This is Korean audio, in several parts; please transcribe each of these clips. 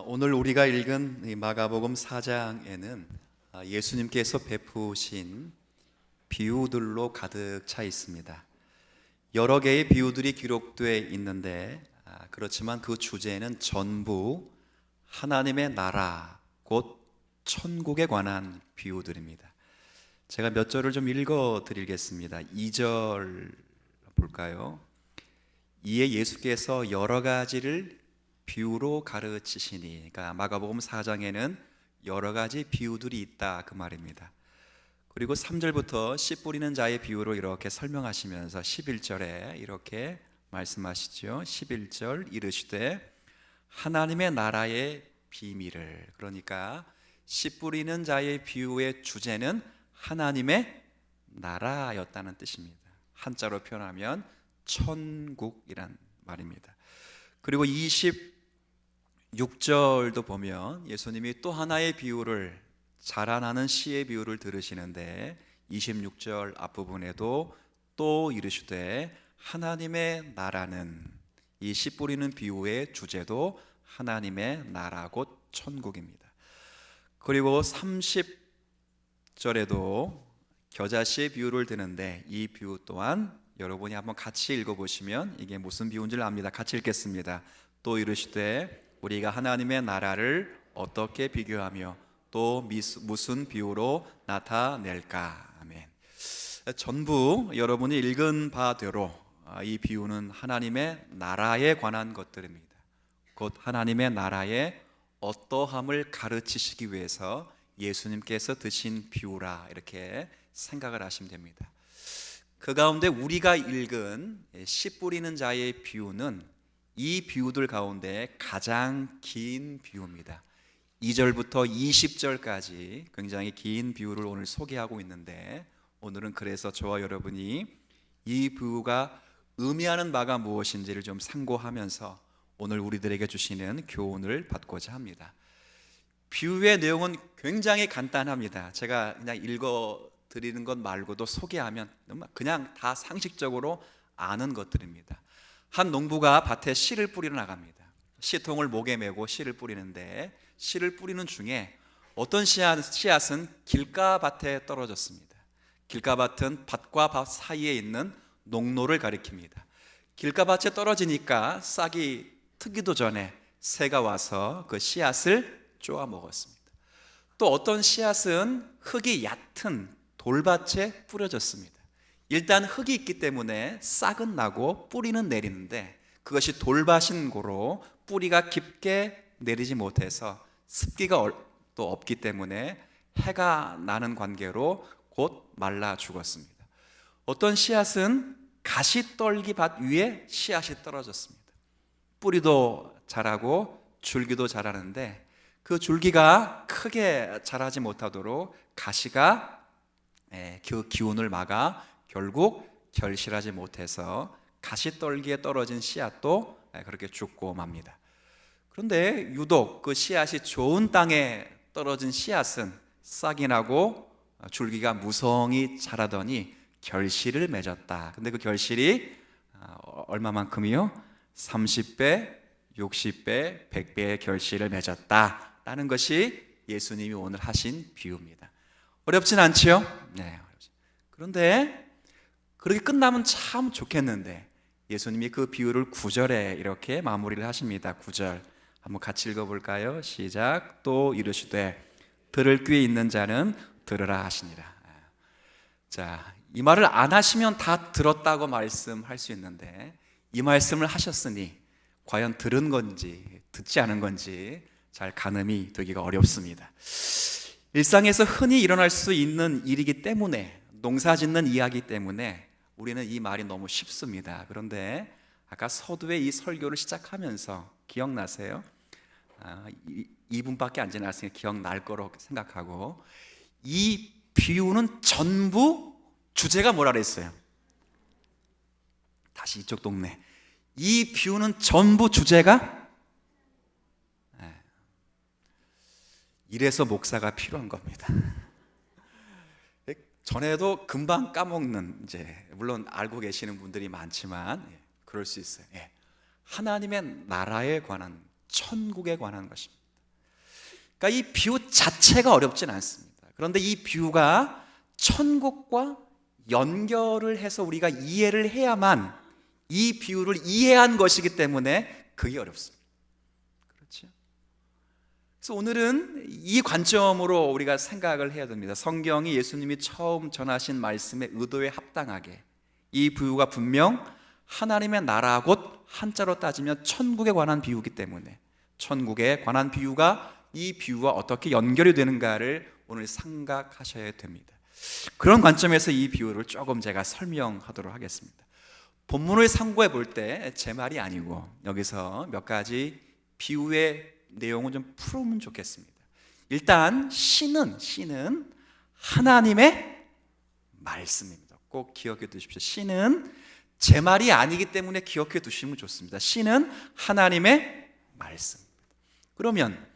오늘 우리가 읽은 이 마가복음 4장에는 예수님께서 베푸신 비유들로 가득 차 있습니다. 여러 개의 비유들이 기록되어 있는데 그렇지만 그 주제는 전부 하나님의 나라, 곧 천국에 관한 비유들입니다. 제가 몇 절을 좀 읽어 드리겠습니다. 2절 볼까요? 이에 예수께서 여러 가지를 비유로 가르치시니, 그러니까 마가복음 4장에는 여러 가지 비유들이 있다 그 말입니다. 그리고 3절부터 씨 뿌리는 자의 비유로 이렇게 설명하시면서 11절에 이렇게 말씀하시죠. 11절 이르시되 하나님의 나라의 비밀을, 그러니까 씨 뿌리는 자의 비유의 주제는 하나님의 나라였다는 뜻입니다. 한자로 표현하면 천국이란 말입니다. 그리고 26절도 보면 예수님이 또 하나의 비유를, 자라나는 씨의 비유를 들으시는데 26절 앞부분에도 또 이르시되 하나님의 나라는, 이 씨 뿌리는 비유의 주제도 하나님의 나라 곧 천국입니다. 그리고 30절에도 겨자씨의 비유를 드는데 이 비유 또한 여러분이 한번 같이 읽어보시면 이게 무슨 비유인지를 압니다. 같이 읽겠습니다. 또 이르시되 우리가 하나님의 나라를 어떻게 비교하며 또 무슨 비유로 나타낼까. 아멘. 전부 여러분이 읽은 바대로 이 비유는 하나님의 나라에 관한 것들입니다. 곧 하나님의 나라의 어떠함을 가르치시기 위해서 예수님께서 드신 비유라, 이렇게 생각을 하시면 됩니다. 그 가운데 우리가 읽은 씨 뿌리는 자의 비유는 이 비유들 가운데 가장 긴 비유입니다. 2절부터 20절까지 굉장히 긴 비유를 오늘 소개하고 있는데, 오늘은 그래서 저와 여러분이 이 비유가 의미하는 바가 무엇인지를 좀 상고하면서 오늘 우리들에게 주시는 교훈을 받고자 합니다. 비유의 내용은 굉장히 간단합니다. 제가 그냥 읽어 드리는 것 말고도 소개하면 그냥 다 상식적으로 아는 것들입니다. 한 농부가 밭에 씨를 뿌리러 나갑니다. 씨통을 목에 메고 씨를 뿌리는데, 씨를 뿌리는 중에 어떤 씨앗은 길가밭에 떨어졌습니다. 길가밭은 밭과 밭 사이에 있는 농로를 가리킵니다. 길가밭에 떨어지니까 싹이 트기도 전에 새가 와서 그 씨앗을 쪼아 먹었습니다. 또 어떤 씨앗은 흙이 얕은 돌밭에 뿌려졌습니다. 일단 흙이 있기 때문에 싹은 나고 뿌리는 내리는데, 그것이 돌밭인 고로 뿌리가 깊게 내리지 못해서 습기가 또 없기 때문에 해가 나는 관계로 곧 말라 죽었습니다. 어떤 씨앗은 가시떨기 밭 위에 씨앗이 떨어졌습니다. 뿌리도 자라고 줄기도 자라는데 그 줄기가 크게 자라지 못하도록 가시가 그 기운을 막아 결국 결실하지 못해서 가시떨기에 떨어진 씨앗도 그렇게 죽고 맙니다. 그런데 유독 그 씨앗이 좋은 땅에 떨어진 씨앗은 싹이 나고 줄기가 무성히 자라더니 결실을 맺었다. 근데 그 결실이 얼마만큼이요? 30배, 60배, 100배의 결실을 맺었다라는 것이 예수님이 오늘 하신 비유입니다. 어렵진 않지요? 네. 그런데 그렇게 끝나면 참 좋겠는데 예수님이 그 비유를 9절에 이렇게 마무리를 하십니다. 9절 한번 같이 읽어볼까요? 시작. 또 이르시되 들을 귀 있는 자는 들으라 하시니라. 자, 이 말을 안 하시면 다 들었다고 말씀할 수 있는데 이 말씀을 하셨으니 과연 들은 건지 듣지 않은 건지 잘 가늠이 되기가 어렵습니다. 일상에서 흔히 일어날 수 있는 일이기 때문에, 농사 짓는 이야기 때문에 우리는 이 말이 너무 쉽습니다. 그런데 아까 서두에 이 설교를 시작하면서 기억나세요? 2분밖에 안 지났으니까 기억날 거로 생각하고, 이 비유는 전부 주제가 뭐라 그랬어요? 다시 이쪽 동네. 이 비유는 전부 주제가 이래서 목사가 필요한 겁니다. 전에도 금방 까먹는, 물론 알고 계시는 분들이 많지만 그럴 수 있어요. 하나님의 나라에 관한, 천국에 관한 것입니다. 그러니까 이 비유 자체가 어렵진 않습니다. 그런데 이 비유가 천국과 연결을 해서 우리가 이해를 해야만 이 비유를 이해한 것이기 때문에 그게 어렵습니다. 그렇죠? 그래서 오늘은 이 관점으로 우리가 생각을 해야 됩니다. 성경이 예수님이 처음 전하신 말씀의 의도에 합당하게 이 비유가 분명 하나님의 나라 곧 한자로 따지면 천국에 관한 비유이기 때문에 천국에 관한 비유가 이 비유와 어떻게 연결이 되는가를 오늘 생각하셔야 됩니다. 그런 관점에서 이 비유를 조금 제가 설명하도록 하겠습니다. 본문을 참고해 볼 때 제 말이 아니고 여기서 몇 가지 비유의 내용을 좀 풀으면 좋겠습니다. 일단 신은 하나님의 말씀입니다. 꼭 기억해 두십시오. 신은 제 말이 아니기 때문에 기억해 두시면 좋습니다. 신은 하나님의 말씀입니다. 그러면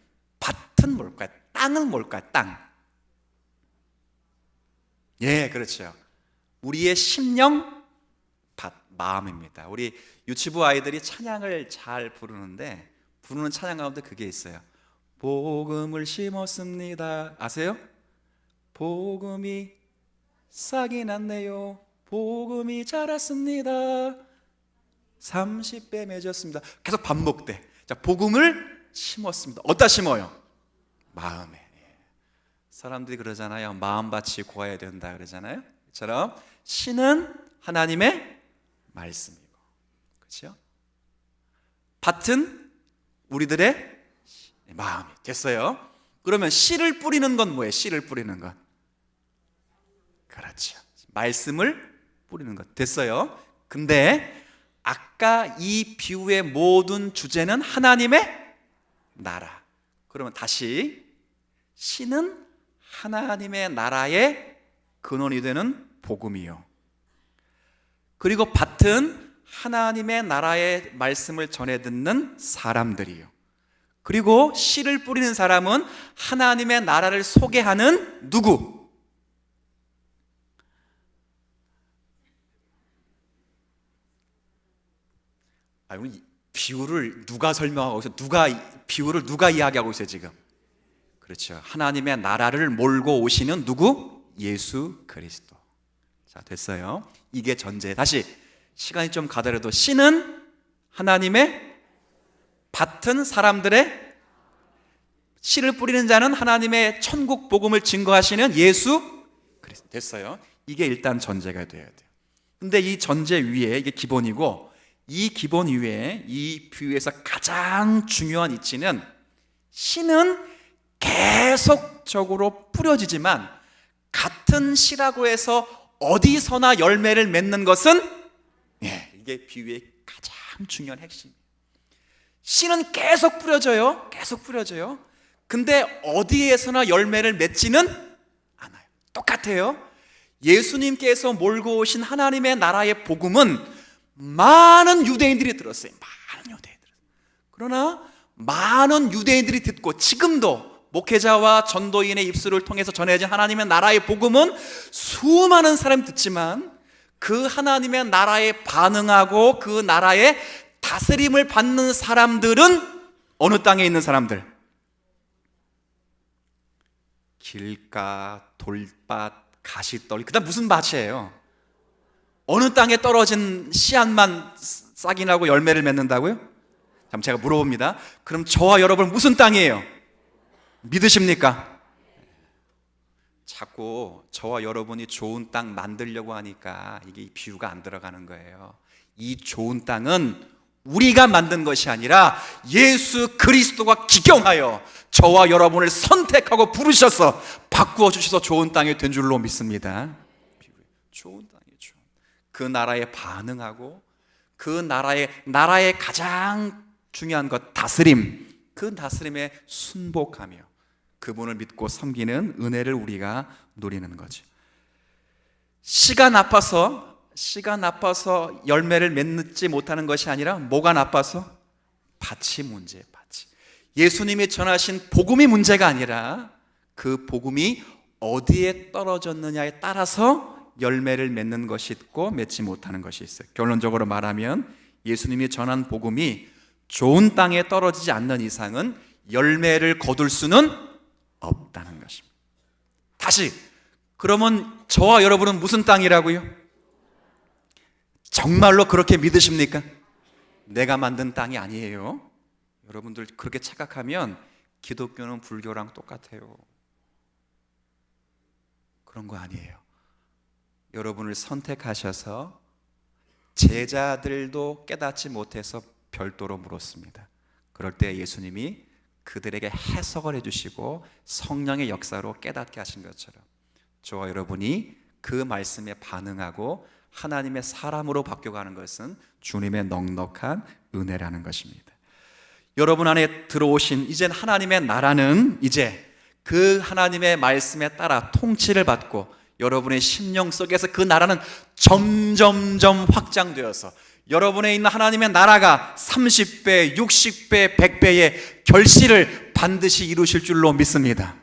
밭은 뭘까요? 땅은 뭘까요? 땅. 예, 그렇죠. 우리의 심령 밭, 마음입니다. 우리 유치부 아이들이 찬양을 잘 부르는데 부르는 찬양 가운데 그게 있어요. 복음을 심었습니다. 아세요? 복음이 싹이 났네요. 복음이 자랐습니다. 30배 맺었습니다. 계속 반복돼. 자, 복음을 심었습니다. 어디다 심어요? 마음에. 사람들이 그러잖아요. 마음밭이 고와야 된다 그러잖아요. 그처럼 신은 하나님의 말씀이고, 그렇죠? 밭은 우리들의 마음이 됐어요. 그러면 씨를 뿌리는 건 뭐예요? 씨를 뿌리는 건, 그렇죠. 말씀을 뿌리는 것 됐어요. 근데 아까 이 비유의 모든 주제는 하나님의 나라. 그러면 다시 신은 하나님의 나라의 근원이 되는 복음이요. 그리고 밭은 하나님의 나라의 말씀을 전해 듣는 사람들이요. 그리고 씨를 뿌리는 사람은 하나님의 나라를 소개하는 누구? 비유를 누가 설명하고 있어요? 비유를 누가 이야기하고 있어요 지금? 그렇죠. 하나님의 나라를 몰고 오시는 누구? 예수 그리스도. 자, 됐어요. 이게 전제. 다시 시간이 좀 가더라도 씨는 하나님의, 밭은 사람들의, 씨를 뿌리는 자는 하나님의 천국 복음을 증거하시는 예수 그리스도. 됐어요. 이게 일단 전제가 돼야 돼요. 근데 이 전제 위에 이게 기본이고, 이 기본 위에 이 비유에서 가장 중요한 이치는 씨는 계속적으로 뿌려지지만 같은 씨라고 해서 어디서나 열매를 맺는 것은, 이게 비유의 가장 중요한 핵심이에요. 씨는 계속 뿌려져요. 계속 뿌려져요. 근데 어디에서나 열매를 맺지는 않아요. 똑같아요. 예수님께서 몰고 오신 하나님의 나라의 복음은 많은 유대인들이 들었어요. 많은 유대인들. 그러나 많은 유대인들이 듣고 지금도 목회자와 전도인의 입술을 통해서 전해진 하나님의 나라의 복음은 수많은 사람이 듣지만 그 하나님의 나라에 반응하고 그 나라의 다스림을 받는 사람들은 어느 땅에 있는 사람들? 길가, 돌밭, 가시떨, 그 다음 무슨 밭이에요? 어느 땅에 떨어진 씨앗만 싹이 나고 열매를 맺는다고요? 그럼 제가 물어봅니다. 그럼 저와 여러분 무슨 땅이에요? 믿으십니까? 자꾸 저와 여러분이 좋은 땅 만들려고 하니까 이게 비유가 안 들어가는 거예요. 이 좋은 땅은 우리가 만든 것이 아니라 예수 그리스도가 기경하여 저와 여러분을 선택하고 부르셔서 바꾸어 주셔서 좋은 땅이 된 줄로 믿습니다. 좋은 땅이죠. 그 나라에 반응하고 그 나라의 가장 중요한 것, 다스림, 그 다스림에 순복하며 그분을 믿고 섬기는 은혜를 우리가 누리는 거죠. 씨가 나빠서 열매를 맺지 못하는 것이 아니라 뭐가 나빠서? 밭이 문제예요. 밭이. 예수님이 전하신 복음이 문제가 아니라 그 복음이 어디에 떨어졌느냐에 따라서 열매를 맺는 것이 있고 맺지 못하는 것이 있어요. 결론적으로 말하면 예수님이 전한 복음이 좋은 땅에 떨어지지 않는 이상은 열매를 거둘 수는 없다는 것입니다. 다시, 그러면 저와 여러분은 무슨 땅이라고요? 정말로 그렇게 믿으십니까? 내가 만든 땅이 아니에요. 여러분들 그렇게 착각하면 기독교는 불교랑 똑같아요. 그런 거 아니에요. 여러분을 선택하셔서 제자들도 깨닫지 못해서 별도로 물었습니다. 그럴 때 예수님이 그들에게 해석을 해주시고 성령의 역사로 깨닫게 하신 것처럼 저와 여러분이 그 말씀에 반응하고 하나님의 사람으로 바뀌어가는 것은 주님의 넉넉한 은혜라는 것입니다. 여러분 안에 들어오신 이젠 하나님의 나라는 이제 그 하나님의 말씀에 따라 통치를 받고 여러분의 심령 속에서 그 나라는 점점점 확장되어서 여러분에 있는 하나님의 나라가 30배, 60배, 100배의 결실을 반드시 이루실 줄로 믿습니다.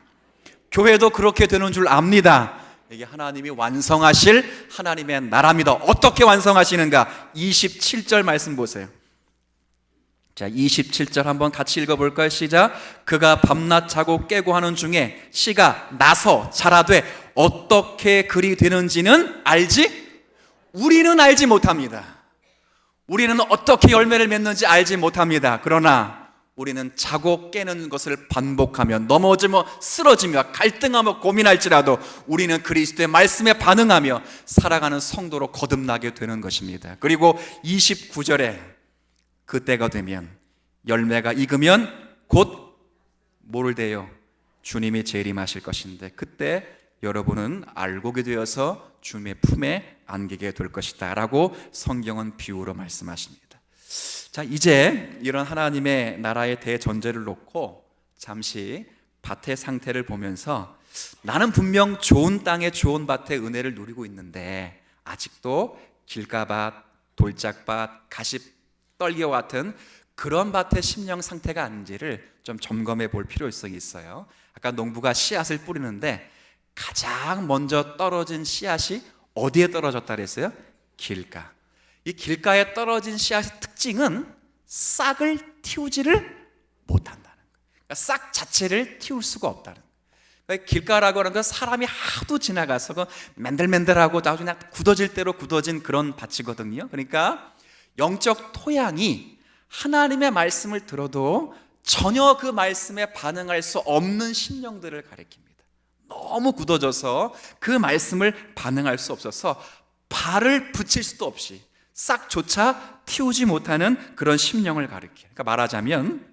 교회도 그렇게 되는 줄 압니다. 이게 하나님이 완성하실 하나님의 나라입니다. 어떻게 완성하시는가? 27절 말씀 보세요. 자, 27절 한번 같이 읽어볼까요? 시작. 그가 밤낮 자고 깨고 하는 중에 씨가 나서 자라되 어떻게 그리 되는지는 알지? 우리는 알지 못합니다. 우리는 어떻게 열매를 맺는지 알지 못합니다. 그러나 우리는 자고 깨는 것을 반복하며 넘어지며 쓰러지며 갈등하며 고민할지라도 우리는 그리스도의 말씀에 반응하며 살아가는 성도로 거듭나게 되는 것입니다. 그리고 29절에 그때가 되면 열매가 익으면 곧 뭐를 대요? 주님이 재림하실 것인데 그때 여러분은 알고게 되어서 주님의 품에 안기게 될 것이다 라고 성경은 비유로 말씀하십니다. 자, 이제 이런 하나님의 나라의 대전제를 놓고 잠시 밭의 상태를 보면서 나는 분명 좋은 땅에 좋은 밭의 은혜를 누리고 있는데 아직도 길가밭, 돌짝밭, 가십, 떨기와 같은 그런 밭의 심령 상태가 아닌지를 좀 점검해 볼 필요성이 있어요. 아까 농부가 씨앗을 뿌리는데 가장 먼저 떨어진 씨앗이 어디에 떨어졌다 그랬어요? 길가. 이 길가에 떨어진 씨앗의 특징은 싹을 틔우지를 못한다는 거예요. 그러니까 싹 자체를 틔울 수가 없다는 거예요. 그러니까 길가라고 하는 건 사람이 하도 지나가서 그 맨들맨들하고 나중에 그냥 굳어질 대로 굳어진 그런 밭이거든요. 그러니까 영적 토양이 하나님의 말씀을 들어도 전혀 그 말씀에 반응할 수 없는 심령들을 가리킵니다. 너무 굳어져서 그 말씀을 반응할 수 없어서 발을 붙일 수도 없이 싹조차 틔우지 못하는 그런 심령을 가리켜요. 그러니까 말하자면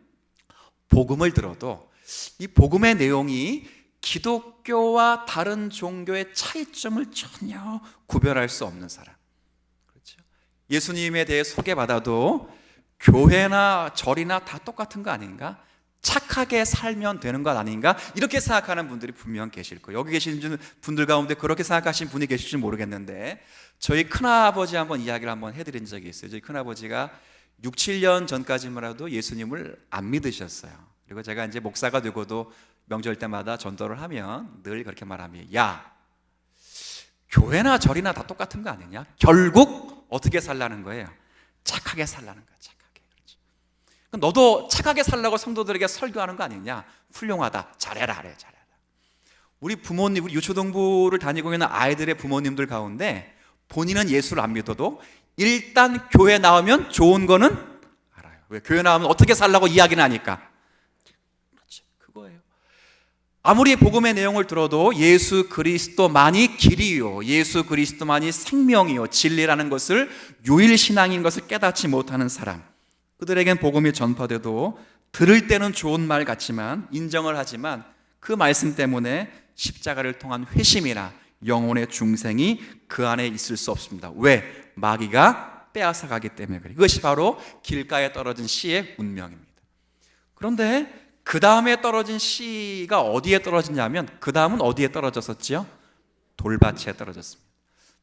복음을 들어도 이 복음의 내용이 기독교와 다른 종교의 차이점을 전혀 구별할 수 없는 사람. 그렇죠? 예수님에 대해 소개받아도 교회나 절이나 다 똑같은 거 아닌가? 착하게 살면 되는 것 아닌가? 이렇게 생각하는 분들이 분명 계실 거예요. 여기 계신 분들 가운데 그렇게 생각하시는 분이 계실지 모르겠는데 저희 큰아버지 한번 이야기를 한번 해드린 적이 있어요. 저희 큰아버지가 6, 7년 전까지만 해도 예수님을 안 믿으셨어요. 그리고 제가 이제 목사가 되고도 명절 때마다 전도를 하면 늘 그렇게 말합니다. 야, 교회나 절이나 다 똑같은 거 아니냐? 결국 어떻게 살라는 거예요? 착하게 살라는 거야. 착하게. 그렇죠. 너도 착하게 살라고 성도들에게 설교하는 거 아니냐? 훌륭하다. 잘해라. 그래, 잘해라. 우리 부모님, 우리 유초동부를 다니고 있는 아이들의 부모님들 가운데 본인은 예수를 안 믿어도 일단 교회 나오면 좋은 거는 알아요. 왜? 교회 나오면 어떻게 살라고 이야기는 하니까. 그렇죠. 그거예요. 아무리 복음의 내용을 들어도 예수 그리스도만이 길이요, 예수 그리스도만이 생명이요, 진리라는 것을 유일신앙인 것을 깨닫지 못하는 사람, 그들에겐 복음이 전파돼도 들을 때는 좋은 말 같지만 인정을 하지만 그 말씀 때문에 십자가를 통한 회심이나 영혼의 중생이 그 안에 있을 수 없습니다. 왜? 마귀가 빼앗아 가기 때문에 그래요. 이것이 바로 길가에 떨어진 씨의 운명입니다. 그런데 그 다음에 떨어진 씨가 어디에 떨어지냐면 그 다음은 어디에 떨어졌었지요? 돌밭에 떨어졌습니다.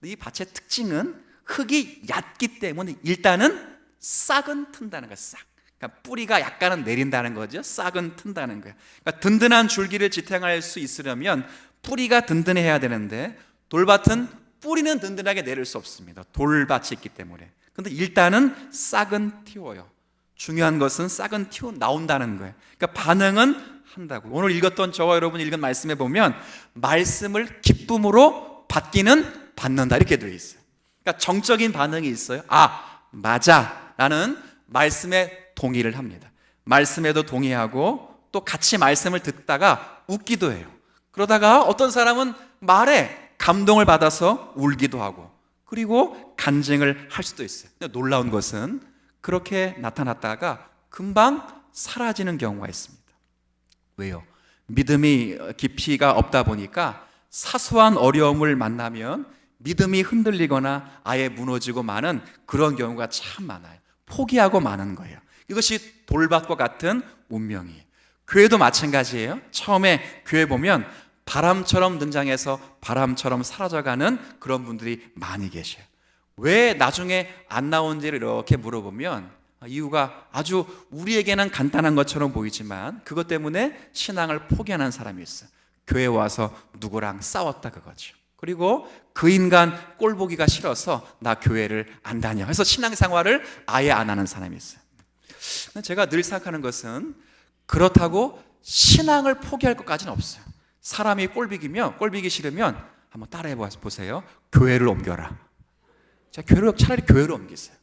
이 밭의 특징은 흙이 얕기 때문에 일단은 싹은 튼다는 거예요. 싹. 그러니까 뿌리가 약간은 내린다는 거죠. 싹은 튼다는 거예요. 그러니까 든든한 줄기를 지탱할 수 있으려면 뿌리가 든든해야 되는데 돌밭은 뿌리는 든든하게 내릴 수 없습니다. 돌밭이 있기 때문에. 그런데 일단은 싹은 틔워요. 중요한 것은 싹은 튀어나온다는 거예요. 그러니까 반응은 한다고. 오늘 읽었던 저와 여러분이 읽은 말씀에 보면 말씀을 기쁨으로 받기는 받는다 이렇게 되어 있어요. 그러니까 정적인 반응이 있어요. 아, 맞아 라는 말씀에 동의를 합니다. 말씀에도 동의하고 또 같이 말씀을 듣다가 웃기도 해요. 그러다가 어떤 사람은 말에 감동을 받아서 울기도 하고 그리고 간증을 할 수도 있어요. 놀라운 것은 그렇게 나타났다가 금방 사라지는 경우가 있습니다. 왜요? 믿음이 깊이가 없다 보니까 사소한 어려움을 만나면 믿음이 흔들리거나 아예 무너지고 마는 그런 경우가 참 많아요. 포기하고 마는 거예요. 이것이 돌밭과 같은 운명이에요. 교회도 마찬가지예요. 처음에 교회 보면 바람처럼 등장해서 바람처럼 사라져가는 그런 분들이 많이 계셔요. 왜 나중에 안 나온지를 이렇게 물어보면 이유가 아주 우리에게는 간단한 것처럼 보이지만 그것 때문에 신앙을 포기하는 사람이 있어요. 교회 와서 누구랑 싸웠다 그거죠. 그리고 그 인간 꼴 보기가 싫어서 나 교회를 안 다녀 해서 신앙생활을 아예 안 하는 사람이 있어요. 제가 늘 생각하는 것은 그렇다고 신앙을 포기할 것까지는 없어요. 사람이 꼴비기 싫으면 한번 따라해 보세요. 교회를 옮겨라. 자, 차라리 교회를 옮기세요.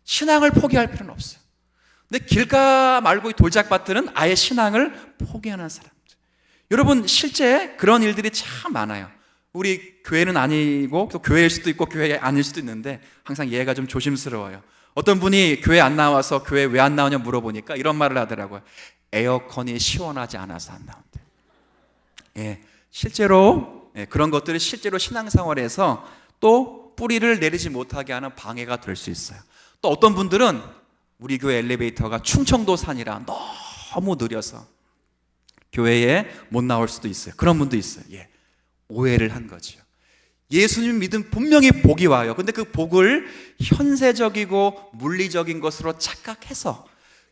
신앙을 포기할 필요는 없어요. 근데 길가 말고 이 돌짝밭들은 아예 신앙을 포기하는 사람들. 여러분 실제 그런 일들이 참 많아요. 우리 교회는 아니고 또 교회일 수도 있고 교회 아닐 수도 있는데 항상 이해가 좀 조심스러워요. 어떤 분이 교회 안 나와서 교회 왜 안 나오냐 물어보니까 이런 말을 하더라고요. 에어컨이 시원하지 않아서 안 나온대. 예, 실제로 그런 것들이 실제로 신앙생활에서 또 뿌리를 내리지 못하게 하는 방해가 될 수 있어요. 또 어떤 분들은 우리 교회 엘리베이터가 충청도 산이라 너무 느려서 교회에 못 나올 수도 있어요. 그런 분도 있어요. 예, 오해를 한 거죠. 예수님 믿음 분명히 복이 와요. 근데 그 복을 현세적이고 물리적인 것으로 착각해서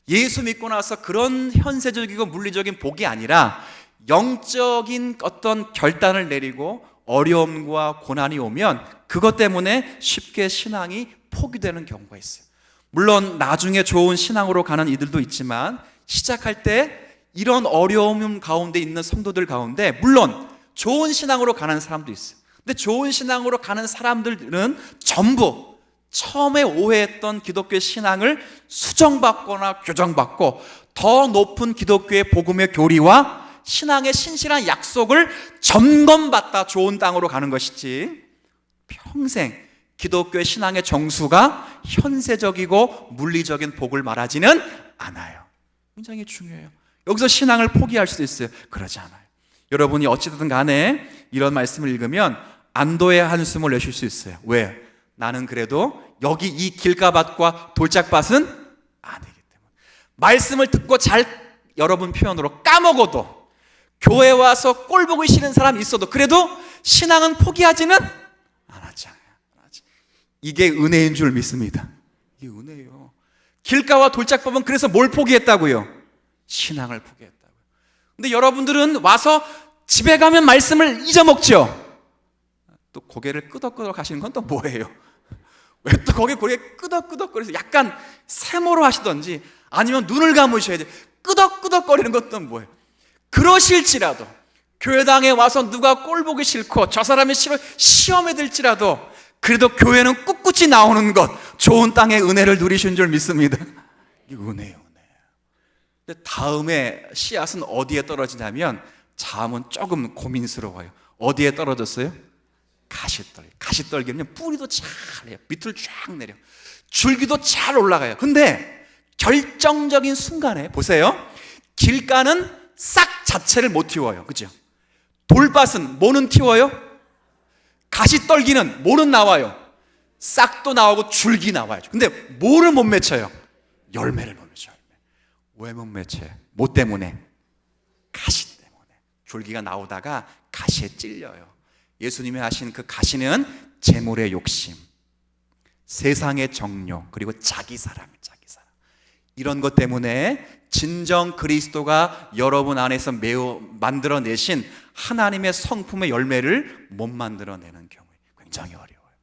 예수 믿고 나서 그런 현세적이고 물리적인 복이 아니라 영적인 어떤 결단을 내리고 어려움과 고난이 오면 그것 때문에 쉽게 신앙이 포기되는 경우가 있어요. 물론 나중에 좋은 신앙으로 가는 이들도 있지만 시작할 때 이런 어려움 가운데 있는 성도들 가운데 물론 좋은 신앙으로 가는 사람도 있어요. 근데 좋은 신앙으로 가는 사람들은 전부 처음에 오해했던 기독교의 신앙을 수정받거나 교정받고 더 높은 기독교의 복음의 교리와 신앙의 신실한 약속을 점검받다 좋은 땅으로 가는 것이지 평생 기독교의 신앙의 정수가 현세적이고 물리적인 복을 말하지는 않아요. 굉장히 중요해요. 여기서 신앙을 포기할 수도 있어요. 그러지 않아요. 여러분이 어찌됐든 간에 이런 말씀을 읽으면 안도의 한숨을 내쉴 수 있어요. 왜? 나는 그래도 여기 이 길가밭과 돌짝밭은 아니기 때문에. 말씀을 듣고 잘 여러분 표현으로 까먹어도 교회 와서 꼴 보기 싫은 사람이 있어도 그래도 신앙은 포기하지는 않았잖아요. 이게 은혜인 줄 믿습니다. 이게 은혜예요. 길가와 돌짝밭은 그래서 뭘 포기했다고요? 신앙을 포기했다고요. 근데 여러분들은 와서 집에 가면 말씀을 잊어먹죠. 또 고개를 끄덕끄덕 하시는 건 또 뭐예요? 왜 또 고개 끄덕끄덕거려서 약간 세모로 하시던지 아니면 눈을 감으셔야 돼요. 끄덕끄덕거리는 것도 뭐예요? 그러실지라도 교회당에 와서 누가 꼴 보기 싫고 저 사람이 싫어 시험에 들지라도 그래도 교회는 꿋꿋이 나오는 것 좋은 땅의 은혜를 누리신 줄 믿습니다. 이게 은혜예요. 근데 다음에 씨앗은 어디에 떨어지냐면 자음은 조금 고민스러워요. 어디에 떨어졌어요? 가시떨기. 가시떨기는 뿌리도 잘해요. 밑을 쫙 내려. 줄기도 잘 올라가요. 근데 결정적인 순간에 보세요. 길가는 싹 자체를 못 틔워요. 그죠? 돌밭은 뭐는 틔워요? 가시떨기는 뭐는 나와요? 싹도 나오고 줄기 나와야죠. 근데 뭐를 못 맺혀요? 열매를 못 맺혀요. 왜 못 맺혀요? 뭐 때문에? 가시 때문에. 줄기가 나오다가 가시에 찔려요. 예수님이 하신 그 가시는 재물의 욕심, 세상의 정욕, 그리고 자기 사람. 이런 것 때문에 진정 그리스도가 여러분 안에서 매우 만들어내신 하나님의 성품의 열매를 못 만들어내는 경우에 굉장히 어려워요.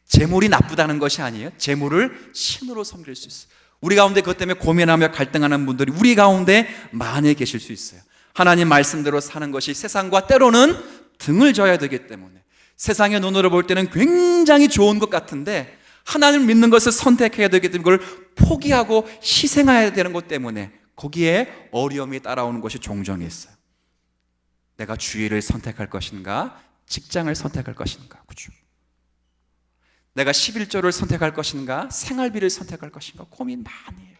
재물이 나쁘다는 것이 아니에요. 재물을 신으로 섬길 수 있어요. 우리 가운데 그것 때문에 고민하며 갈등하는 분들이 우리 가운데 많이 계실 수 있어요. 하나님 말씀대로 사는 것이 세상과 때로는 등을 져야 되기 때문에, 세상의 눈으로 볼 때는 굉장히 좋은 것 같은데 하나님을 믿는 것을 선택해야 되기 때문에 그걸 포기하고 희생해야 되는 것 때문에 거기에 어려움이 따라오는 것이 종종 있어요. 내가 주의를 선택할 것인가, 직장을 선택할 것인가, 그죠? 내가 11조를 선택할 것인가, 생활비를 선택할 것인가 고민 많이 해요.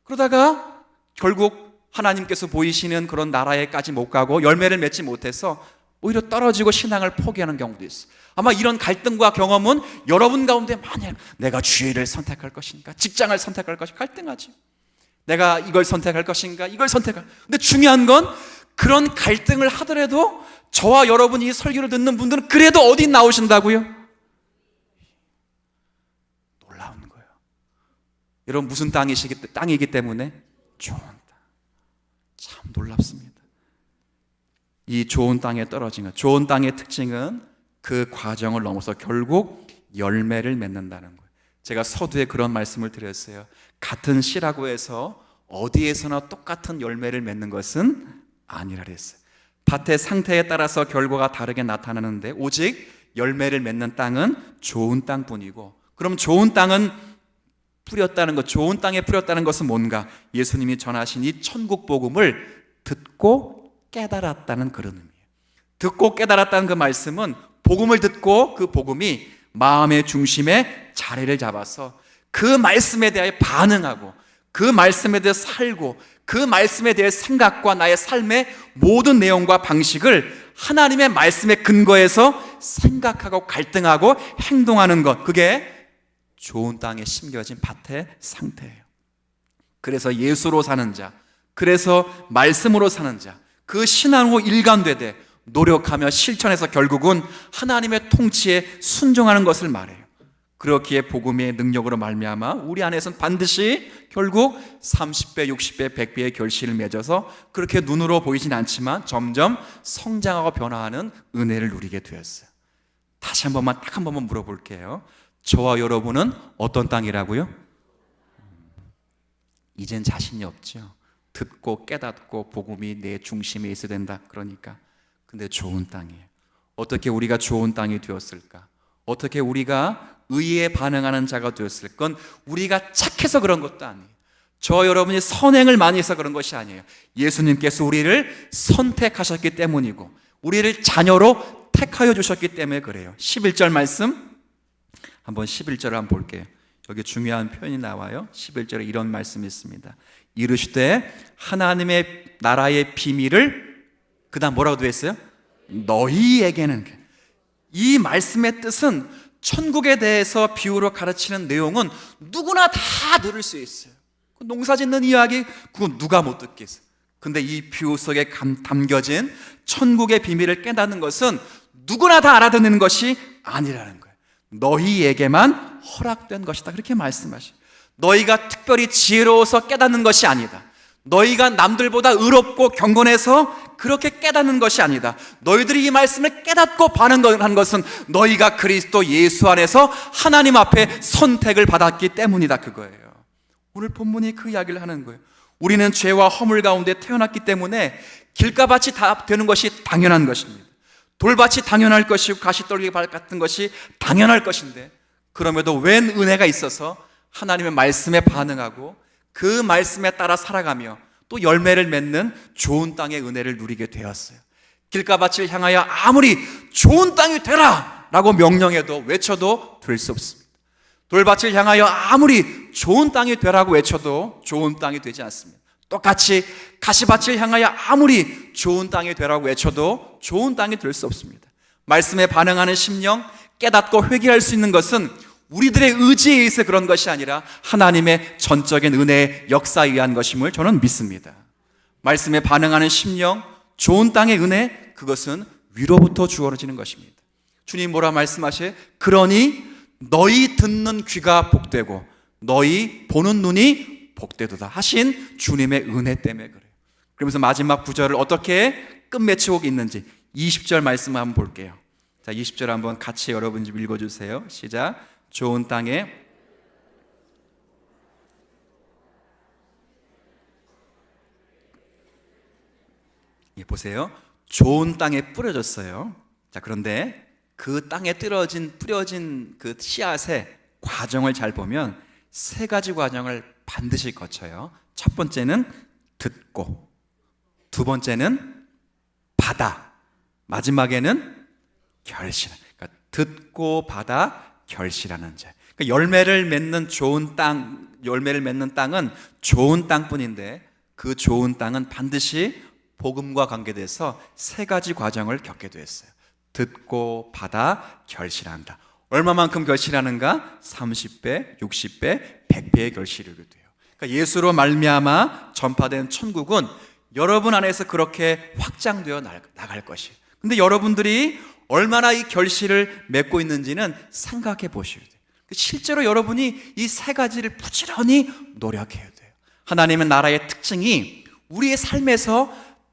그러다가 결국 하나님께서 보이시는 그런 나라에까지 못 가고 열매를 맺지 못해서 오히려 떨어지고 신앙을 포기하는 경우도 있어요. 아마 이런 갈등과 경험은 여러분 가운데 많이 해요. 내가 주의를 선택할 것인가, 직장을 선택할 것인가 갈등하지. 내가 이걸 선택할 것인가, 이걸 선택할. 근데 중요한 건 그런 갈등을 하더라도 저와 여러분이 이 설교를 듣는 분들은 그래도 어디 나오신다고요? 놀라운 거예요. 여러분 무슨 땅이기 때문에? 좋은 땅. 참 놀랍습니다. 이 좋은 땅에 떨어진 것, 좋은 땅의 특징은 그 과정을 넘어서 결국 열매를 맺는다는 거예요. 제가 서두에 그런 말씀을 드렸어요. 같은 씨라고 해서 어디에서나 똑같은 열매를 맺는 것은 아니라 그랬어요. 밭의 상태에 따라서 결과가 다르게 나타나는데 오직 열매를 맺는 땅은 좋은 땅뿐이고, 그럼 좋은 땅은 뿌렸다는 것, 좋은 땅에 뿌렸다는 것은 뭔가? 예수님이 전하신 이 천국 복음을 듣고 깨달았다는 그런 의미예요. 듣고 깨달았다는 그 말씀은 복음을 듣고 그 복음이 마음의 중심에 자리를 잡아서 그 말씀에 대하여 반응하고 그 말씀에 대해 살고 그 말씀에 대해 생각과 나의 삶의 모든 내용과 방식을 하나님의 말씀에 근거해서 생각하고 갈등하고 행동하는 것, 그게 좋은 땅에 심겨진 밭의 상태예요. 그래서 예수로 사는 자, 그래서 말씀으로 사는 자, 그 신앙으로 일관되되 노력하며 실천해서 결국은 하나님의 통치에 순종하는 것을 말해요. 그렇기에 복음의 능력으로 말미암아 우리 안에서는 반드시 결국 30배, 60배, 100배의 결실을 맺어서 그렇게 눈으로 보이진 않지만 점점 성장하고 변화하는 은혜를 누리게 되었어요. 다시 한 번만, 딱 한 번만 물어볼게요. 저와 여러분은 어떤 땅이라고요? 이젠 자신이 없죠. 듣고 깨닫고 복음이 내 중심에 있어야 된다. 그러니까. 근데 좋은 땅이에요. 어떻게 우리가 좋은 땅이 되었을까? 어떻게 우리가 의에 반응하는 자가 되었을 건 우리가 착해서 그런 것도 아니에요. 저 여러분이 선행을 많이 해서 그런 것이 아니에요. 예수님께서 우리를 선택하셨기 때문이고 우리를 자녀로 택하여 주셨기 때문에 그래요. 11절 말씀 한번 11절을 한번 볼게요. 여기 중요한 표현이 나와요. 11절에 이런 말씀이 있습니다. 이르시되 하나님의 나라의 비밀을 그 다음 뭐라고 되어 있어요? 너희에게는. 이 말씀의 뜻은 천국에 대해서 비유로 가르치는 내용은 누구나 다 들을 수 있어요. 농사 짓는 이야기 그건 누가 못 듣겠어요. 근데 이 비유 속에 담겨진 천국의 비밀을 깨닫는 것은 누구나 다 알아듣는 것이 아니라는 거예요. 너희에게만 허락된 것이다. 그렇게 말씀하셔요. 너희가 특별히 지혜로워서 깨닫는 것이 아니다. 너희가 남들보다 의롭고 경건해서 그렇게 깨닫는 것이 아니다. 너희들이 이 말씀을 깨닫고 반응하는 것은 너희가 그리스도 예수 안에서 하나님 앞에 선택을 받았기 때문이다. 그거예요. 오늘 본문이 그 이야기를 하는 거예요. 우리는 죄와 허물 가운데 태어났기 때문에 길가밭이 다 되는 것이 당연한 것입니다. 돌밭이 당연할 것이고 가시떨기 같은 것이 당연할 것인데, 그럼에도 웬 은혜가 있어서 하나님의 말씀에 반응하고 그 말씀에 따라 살아가며 또 열매를 맺는 좋은 땅의 은혜를 누리게 되었어요. 길가밭을 향하여 아무리 좋은 땅이 되라 라고 명령해도 외쳐도 될 수 없습니다. 돌밭을 향하여 아무리 좋은 땅이 되라고 외쳐도 좋은 땅이 되지 않습니다. 똑같이 가시밭을 향하여 아무리 좋은 땅이 되라고 외쳐도 좋은 땅이 될 수 없습니다. 말씀에 반응하는 심령, 깨닫고 회개할 수 있는 것은 우리들의 의지에 의해서 그런 것이 아니라 하나님의 전적인 은혜의 역사에 의한 것임을 저는 믿습니다. 말씀에 반응하는 심령, 좋은 땅의 은혜, 그것은 위로부터 주어지는 것입니다. 주님 뭐라 말씀하셔요? 그러니 너희 듣는 귀가 복되고 너희 보는 눈이 복되도다 하신 주님의 은혜 때문에 그래요. 그러면서 마지막 구절을 어떻게 끝맺히고 있는지 20절 말씀을 한번 볼게요. 자, 20절 한번 같이 여러분 좀 읽어주세요. 시작. 좋은 땅에 보세요. 좋은 땅에 뿌려졌어요. 자, 그런데 그 땅에 뿌려진 그 씨앗의 과정을 잘 보면 세 가지 과정을 반드시 거쳐요. 첫 번째는 듣고, 두 번째는 받아, 마지막에는 결실. 그러니까 듣고 받아 결실하는 자. 그러니까 열매를 맺는 땅은 좋은 땅뿐인데 그 좋은 땅은 반드시 복음과 관계돼서 세 가지 과정을 겪게 됐어요. 듣고 받아 결실한다. 얼마만큼 결실하는가? 30배, 60배, 100배의 결실이 돼요. 그러니까 예수로 말미암아 전파된 천국은 여러분 안에서 그렇게 확장되어 나갈 것이에요. 근데 여러분들이 얼마나 이 결실을 맺고 있는지는 생각해 보셔야 돼요. 실제로 여러분이 이 세 가지를 부지런히 노력해야 돼요. 하나님의 나라의 특징이 우리의 삶에서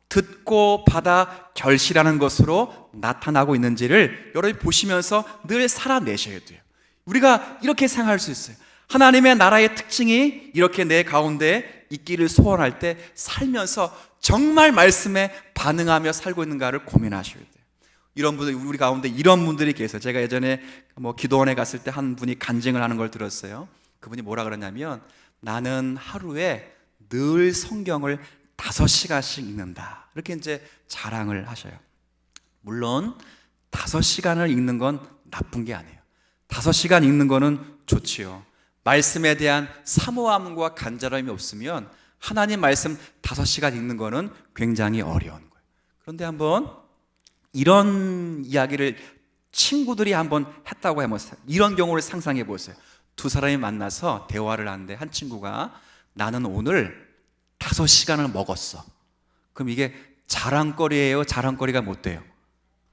듣고 받아 결실하는 것으로 나타나고 있는지를 여러분이 보시면서 늘 살아내셔야 돼요. 우리가 이렇게 생각할 수 있어요. 하나님의 나라의 특징이 이렇게 내 가운데 있기를 소원할 때 살면서 정말 말씀에 반응하며 살고 있는가를 고민하셔야 돼요. 이런 분들, 우리 가운데 이런 분들이 계세요. 제가 예전에 기도원에 갔을 때 한 분이 간증을 하는 걸 들었어요. 그분이 뭐라 그러냐면, 나는 하루에 늘 성경을 5시간씩 읽는다. 이렇게 이제 자랑을 하셔요. 물론 5시간을 읽는 건 나쁜 게 아니에요. 5시간 읽는 거는 좋지요. 말씀에 대한 사모함과 간절함이 없으면 하나님 말씀 5시간 읽는 거는 굉장히 어려운 거예요. 그런데 한번 이런 이야기를 친구들이 한번 했다고 하면 이런 경우를 상상해 보세요. 두 사람이 만나서 대화를 하는데 한 친구가 나는 오늘 5시간을 먹었어. 그럼 이게 자랑거리예요? 자랑거리가 못 돼요?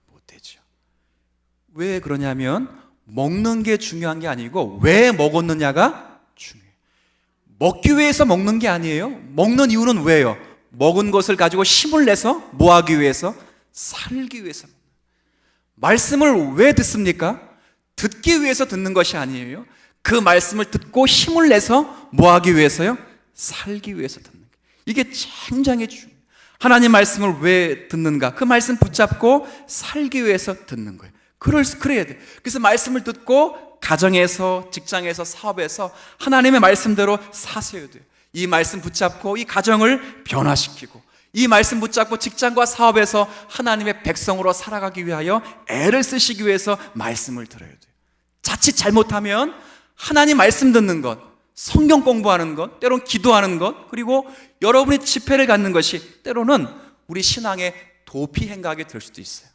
못 되죠. 왜 그러냐면 먹는 게 중요한 게 아니고 왜 먹었느냐가 중요해요. 먹기 위해서 먹는 게 아니에요. 먹는 이유는 왜요? 먹은 것을 가지고 힘을 내서 뭐 하기 위해서? 살기 위해서. 말씀을 왜 듣습니까? 듣기 위해서 듣는 것이 아니에요. 그 말씀을 듣고 힘을 내서 뭐 하기 위해서요? 살기 위해서 듣는 거예요. 이게 굉장히 중요해요. 하나님 말씀을 왜 듣는가? 그 말씀 붙잡고 살기 위해서 듣는 거예요. 그래야 돼요. 그래서 말씀을 듣고 가정에서, 직장에서, 사업에서 하나님의 말씀대로 사셔야 돼요. 이 말씀 붙잡고 이 가정을 변화시키고 이 말씀 붙잡고 직장과 사업에서 하나님의 백성으로 살아가기 위하여 애를 쓰시기 위해서 말씀을 들어야 돼요. 자칫 잘못하면 하나님 말씀 듣는 것, 성경 공부하는 것, 때로는 기도하는 것, 그리고 여러분이 집회를 갖는 것이 때로는 우리 신앙의 도피 행각이 될 수도 있어요.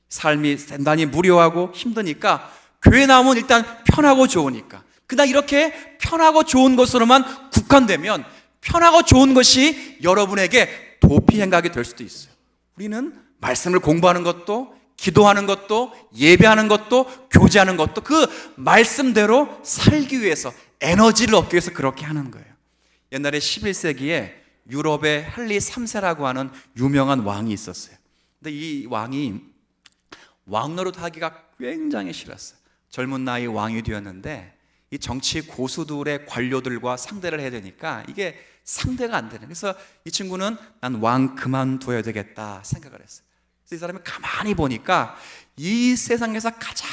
삶이 대단히 무료하고 힘드니까 교회 나오면 일단 편하고 좋으니까, 그냥 이렇게 편하고 좋은 것으로만 국한되면 편하고 좋은 것이 여러분에게 도피 행각이 될 수도 있어요. 우리는 말씀을 공부하는 것도, 기도하는 것도, 예배하는 것도, 교제하는 것도 그 말씀대로 살기 위해서, 에너지를 얻기 위해서 그렇게 하는 거예요. 옛날에 11세기에 유럽의 헨리 3세라고 하는 유명한 왕이 있었어요. 근데 이 왕이 왕노릇 하기가 굉장히 싫었어요. 젊은 나이 왕이 되었는데 이 정치 고수들의 관료들과 상대를 해야 되니까 이게 상대가 안 되는. 그래서 이 친구는 난 왕 그만둬야 되겠다 생각을 했어요. 그래서 이 사람이 가만히 보니까 이 세상에서 가장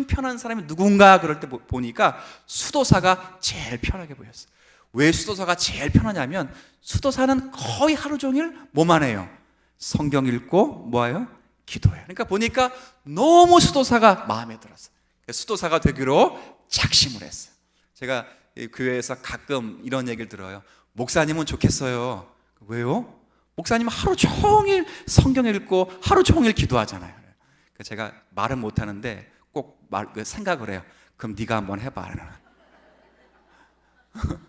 편한 사람이 누군가 그럴 때 보니까 수도사가 제일 편하게 보였어요. 왜 수도사가 제일 편하냐면 수도사는 거의 하루 종일 뭐만 해요? 성경 읽고 뭐예요? 기도해요. 그러니까 보니까 너무 수도사가 마음에 들었어요. 수도사가 되기로 작심을 했어요. 제가 교회에서 가끔 이런 얘기를 들어요. 목사님은 좋겠어요. 왜요? 목사님은 하루 종일 성경 읽고 하루 종일 기도하잖아요. 제가 말은 못하는데 꼭 생각을 해요. 그럼 네가 한번 해봐.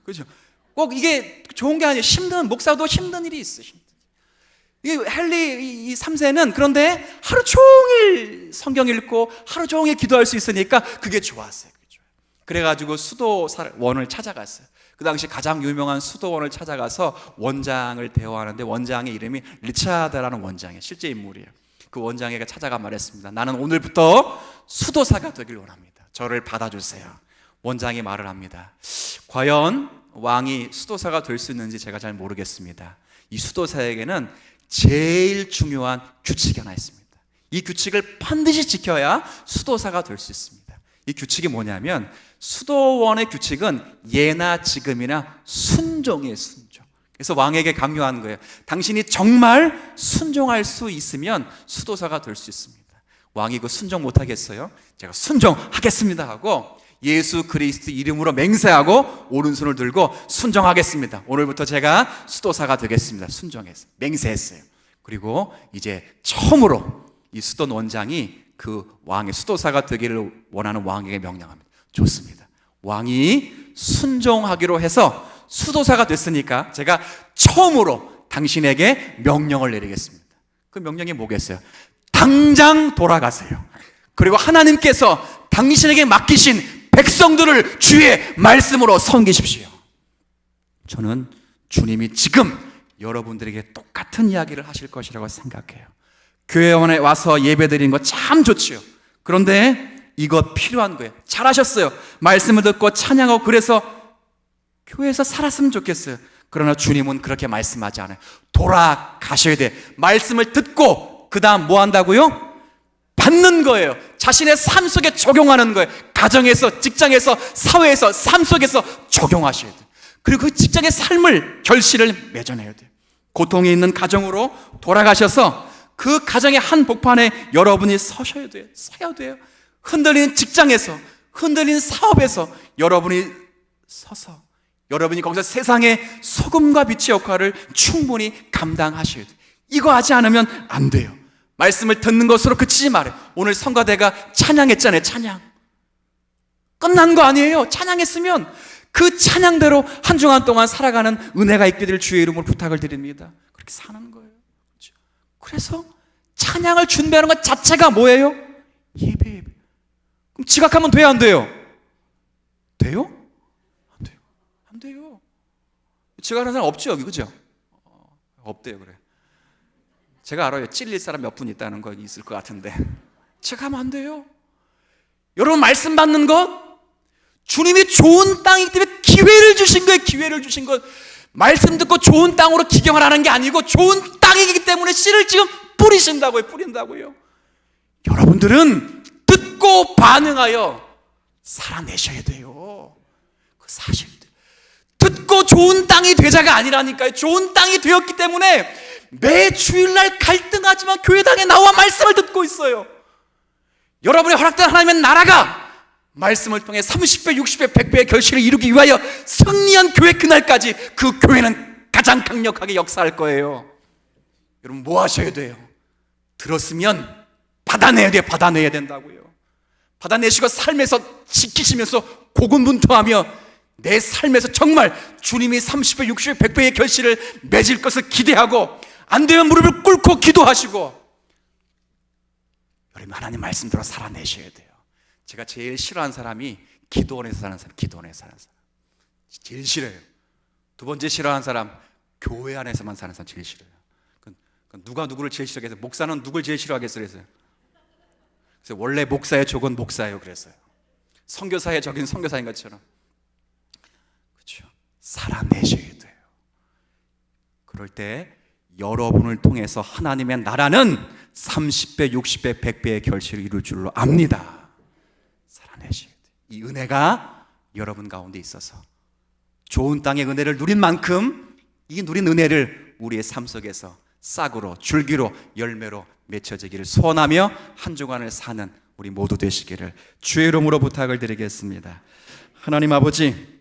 그렇죠? 꼭 이게 좋은 게 아니에요. 목사도 힘든 일이 있어요. 이 헨리 3세는 그런데 하루 종일 성경 읽고 하루 종일 기도할 수 있으니까 그게 좋았어요. 그래가지고 수도원을 찾아갔어요. 그 당시 가장 유명한 수도원을 찾아가서 원장을 대화하는데 원장의 이름이 리차드라는 원장이에요. 실제 인물이에요. 그 원장에게 찾아가 말했습니다. 나는 오늘부터 수도사가 되길 원합니다. 저를 받아주세요. 원장이 말을 합니다. 과연 왕이 수도사가 될 수 있는지 제가 잘 모르겠습니다. 이 수도사에게는 제일 중요한 규칙이 하나 있습니다. 이 규칙을 반드시 지켜야 수도사가 될 수 있습니다. 이 규칙이 뭐냐면, 수도원의 규칙은 예나 지금이나 순종이에요. 순종. 그래서 왕에게 강요한 거예요. 당신이 정말 순종할 수 있으면 수도사가 될 수 있습니다. 왕이 그 순종 못하겠어요? 제가 순종하겠습니다 하고 예수 그리스도 이름으로 맹세하고 오른손을 들고 순종하겠습니다, 오늘부터 제가 수도사가 되겠습니다, 순종했어요. 맹세했어요. 그리고 이제 처음으로 이 수도 원장이 그 왕의 수도사가 되기를 원하는 왕에게 명령합니다. 좋습니다, 왕이 순종하기로 해서 수도사가 됐으니까 제가 처음으로 당신에게 명령을 내리겠습니다. 그 명령이 뭐겠어요? 당장 돌아가세요. 그리고 하나님께서 당신에게 맡기신 백성들을 주의 말씀으로 섬기십시오. 저는 주님이 지금 여러분들에게 똑같은 이야기를 하실 것이라고 생각해요. 교회에 와서 예배드리는 거 참 좋지요. 그런데 이거 필요한 거예요. 잘하셨어요. 말씀을 듣고 찬양하고 그래서 교회에서 살았으면 좋겠어요. 그러나 주님은 그렇게 말씀하지 않아요. 돌아가셔야 돼. 말씀을 듣고 그 다음 뭐 한다고요? 받는 거예요. 자신의 삶 속에 적용하는 거예요. 가정에서, 직장에서, 사회에서, 삶 속에서 적용하셔야 돼요. 그리고 그 직장의 삶을 결실을 맺어내야 돼요. 고통이 있는 가정으로 돌아가셔서 그 가정의 한 복판에 여러분이 서셔야 돼요. 서야 돼요. 흔들리는 직장에서, 흔들리는 사업에서 여러분이 서서 여러분이 거기서 세상의 소금과 빛의 역할을 충분히 감당하셔야 돼요. 이거 하지 않으면 안 돼요. 말씀을 듣는 것으로 그치지 말아요. 오늘 성가대가 찬양했잖아요. 찬양 끝난 거 아니에요. 찬양했으면 그 찬양대로 한 주간 동안 살아가는 은혜가 있게 될 주의 이름으로 부탁을 드립니다. 그렇게 사는 거예요. 그렇죠? 그래서 찬양을 준비하는 것 자체가 뭐예요? 예배. 그럼 지각하면 돼요, 안 돼요? 돼요? 안 돼요. 안 돼요. 지각하는 사람 없죠, 여기, 그죠? 없대요, 그래. 제가 알아요. 찔릴 사람 몇 분 있다는 거 있을 것 같은데 지각하면 안 돼요. 여러분, 말씀 받는 것 주님이 좋은 땅이기 때문에 기회를 주신 거예요. 기회를 주신 것. 말씀 듣고 좋은 땅으로 기경을 하는 게 아니고 좋은 땅이기 때문에 씨를 지금 뿌리신다고요. 뿌린다고요. 여러분들은 듣고 반응하여 살아내셔야 돼요. 그 사실 듣고 좋은 땅이 되자가 아니라니까요. 좋은 땅이 되었기 때문에 매 주일날 갈등하지만 교회당에 나와 말씀을 듣고 있어요. 여러분이 허락된 하나님의 나라가 말씀을 통해 30배, 60배, 100배의 결실을 이루기 위하여 승리한 교회 그날까지 그 교회는 가장 강력하게 역사할 거예요. 여러분, 뭐 하셔야 돼요? 들었으면 받아내야 돼요. 받아내야 된다고요. 받아내시고 삶에서 지키시면서 고군분투하며 내 삶에서 정말 주님이 30배, 60배, 100배의 결실을 맺을 것을 기대하고 안 되면 무릎을 꿇고 기도하시고 여러분, 하나님 말씀대로 살아내셔야 돼요. 제가 제일 싫어하는 사람이 기도원에서 사는 사람, 기도원에서 사는 사람 제일 싫어요. 두 번째 싫어하는 사람, 교회 안에서만 사는 사람 제일 싫어요. 누가 누구를 제일 싫어하겠어요? 목사는 누굴 제일 싫어하겠어요? 그래서 원래 목사의 족은 목사예요. 그랬어요. 선교사의 적인 선교사인 것처럼. 그렇죠? 살아내셔야 돼요. 그럴 때 여러분을 통해서 하나님의 나라는 30배, 60배, 100배의 결실을 이룰 줄로 압니다. 살아내셔야 돼요. 이 은혜가 여러분 가운데 있어서 좋은 땅의 은혜를 누린 만큼 이 누린 은혜를 우리의 삶 속에서 싹으로, 줄기로, 열매로 맺혀지기를 소원하며 한 주간을 사는 우리 모두 되시기를 주의 이름으로 부탁을 드리겠습니다. 하나님 아버지,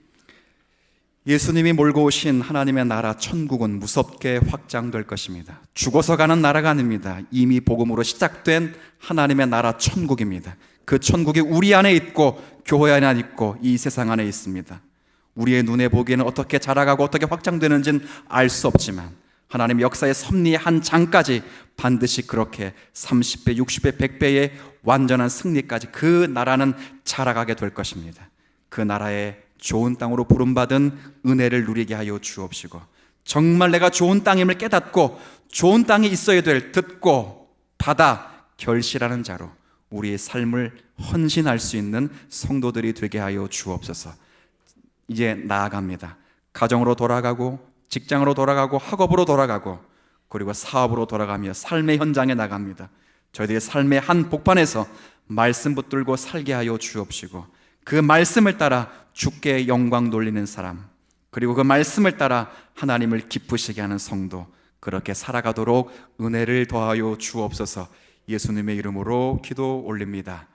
예수님이 몰고 오신 하나님의 나라 천국은 무섭게 확장될 것입니다. 죽어서 가는 나라가 아닙니다. 이미 복음으로 시작된 하나님의 나라 천국입니다. 그 천국이 우리 안에 있고 교회 안에 있고 이 세상 안에 있습니다. 우리의 눈에 보기에는 어떻게 자라가고 어떻게 확장되는지는 알 수 없지만 하나님 역사의 섭리의 한 장까지 반드시 그렇게 30배, 60배, 100배의 완전한 승리까지 그 나라는 자라가게 될 것입니다. 그 나라의 좋은 땅으로 부름받은 은혜를 누리게 하여 주옵시고 정말 내가 좋은 땅임을 깨닫고 좋은 땅이 있어야 될 듣고 받아 결실하는 자로 우리의 삶을 헌신할 수 있는 성도들이 되게 하여 주옵소서. 이제 나아갑니다. 가정으로 돌아가고 직장으로 돌아가고 학업으로 돌아가고 그리고 사업으로 돌아가며 삶의 현장에 나갑니다. 저희들의 삶의 한 복판에서 말씀 붙들고 살게 하여 주옵시고, 그 말씀을 따라 주께 영광 돌리는 사람, 그리고 그 말씀을 따라 하나님을 기쁘시게 하는 성도, 그렇게 살아가도록 은혜를 더하여 주옵소서. 예수님의 이름으로 기도 올립니다.